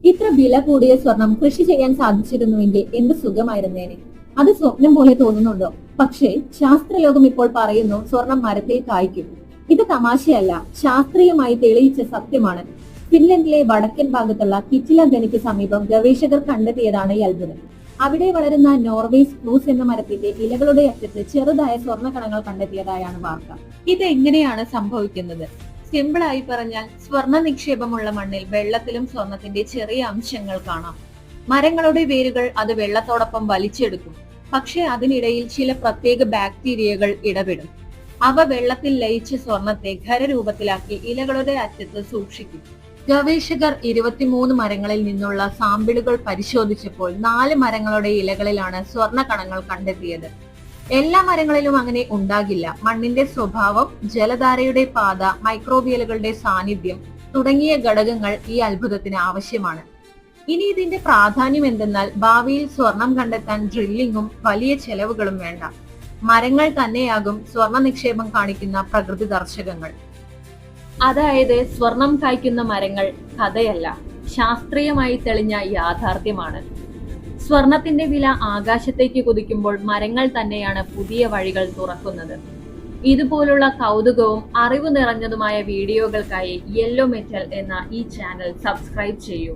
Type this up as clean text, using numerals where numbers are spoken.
ഇത്ര വില കൂടിയ സ്വർണം കൃഷി ചെയ്യാൻ സാധിച്ചിരുന്നുവെങ്കിൽ എന്ത് സുഖമായിരുന്നേനെ. അത് സ്വപ്നം പോലെ തോന്നുന്നുണ്ടോ? പക്ഷേ ശാസ്ത്രലോകം ഇപ്പോൾ പറയുന്നു സ്വർണം മരത്തിൽ കായ്ക്കും. ഇത് തമാശയല്ല, ശാസ്ത്രീയമായി തെളിയിച്ച സത്യമാണ്. ഫിൻലൻഡിലെ വടക്കൻ ഭാഗത്തുള്ള കിറ്റില ഖനിക്ക് സമീപം ഗവേഷകർ കണ്ടെത്തിയതാണ് ഈ അത്ഭുതം. അവിടെ വളരുന്ന നോർവേ സ്പ്രൂസ് എന്ന മരത്തിന്റെ ഇലകളുടെ അറ്റത്ത് ചെറുതായ സ്വർണ്ണ കണങ്ങൾ കണ്ടെത്തിയതായാണ് വാർത്ത. ഇത് എങ്ങനെയാണ് സംഭവിക്കുന്നത്? സിമ്പിൾ ആയി പറഞ്ഞാൽ, സ്വർണ്ണ നിക്ഷേപമുള്ള മണ്ണിൽ വെള്ളത്തിലും സ്വർണത്തിന്റെ ചെറിയ അംശങ്ങൾ കാണാം. മരങ്ങളുടെ വേരുകൾ അത് വെള്ളത്തോടൊപ്പം വലിച്ചെടുക്കും. പക്ഷെ അതിനിടയിൽ ചില പ്രത്യേക ബാക്ടീരിയകൾ ഇടപെടും. അവ വെള്ളത്തിൽ ലയിച്ച സ്വർണത്തെ ഖരരൂപത്തിലാക്കി ഇലകളുടെ അറ്റത്ത് സൂക്ഷിക്കും. ഗവേഷകർ 23 മരങ്ങളിൽ നിന്നുള്ള സാമ്പിളുകൾ പരിശോധിച്ചപ്പോൾ 4 മരങ്ങളുടെ ഇലകളിലാണ് സ്വർണ്ണ കണങ്ങൾ കണ്ടെത്തിയത്. എല്ലാ മരങ്ങളിലും അങ്ങനെ ഉണ്ടാകില്ല. മണ്ണിന്റെ സ്വഭാവം, ജലധാരയുടെ പാത, മൈക്രോബിയലുകളുടെ സാന്നിധ്യം തുടങ്ങിയ ഘടകങ്ങൾ ഈ അത്ഭുതത്തിന് ആവശ്യമാണ്. ഇനി ഇതിന്റെ പ്രാധാന്യം എന്തെന്നാൽ, ഭാവിയിൽ സ്വർണം കണ്ടെത്താൻ ഡ്രില്ലിങ്ങും വലിയ ചെലവുകളും വേണ്ട. മരങ്ങൾ തന്നെയാകും സ്വർണ്ണ നിക്ഷേപം കാണിക്കുന്ന പ്രകൃതി ദർശകങ്ങൾ. അതായത് സ്വർണം കായ്ക്കുന്ന മരങ്ങൾ കഥയല്ല, ശാസ്ത്രീയമായി തെളിഞ്ഞ യാഥാർത്ഥ്യമാണ്. സ്വർണത്തിന്റെ വില ആകാശത്തേക്ക് കുതിക്കുമ്പോൾ മരങ്ങൾ തന്നെയാണ് പുതിയ വഴികൾ തുറക്കുന്നത്. ഇതുപോലുള്ള കൗതുകവും അറിവ് നിറഞ്ഞതുമായ വീഡിയോകൾക്കായി യെല്ലോ മെറ്റൽ എന്ന ഈ ചാനൽ സബ്സ്ക്രൈബ് ചെയ്യൂ.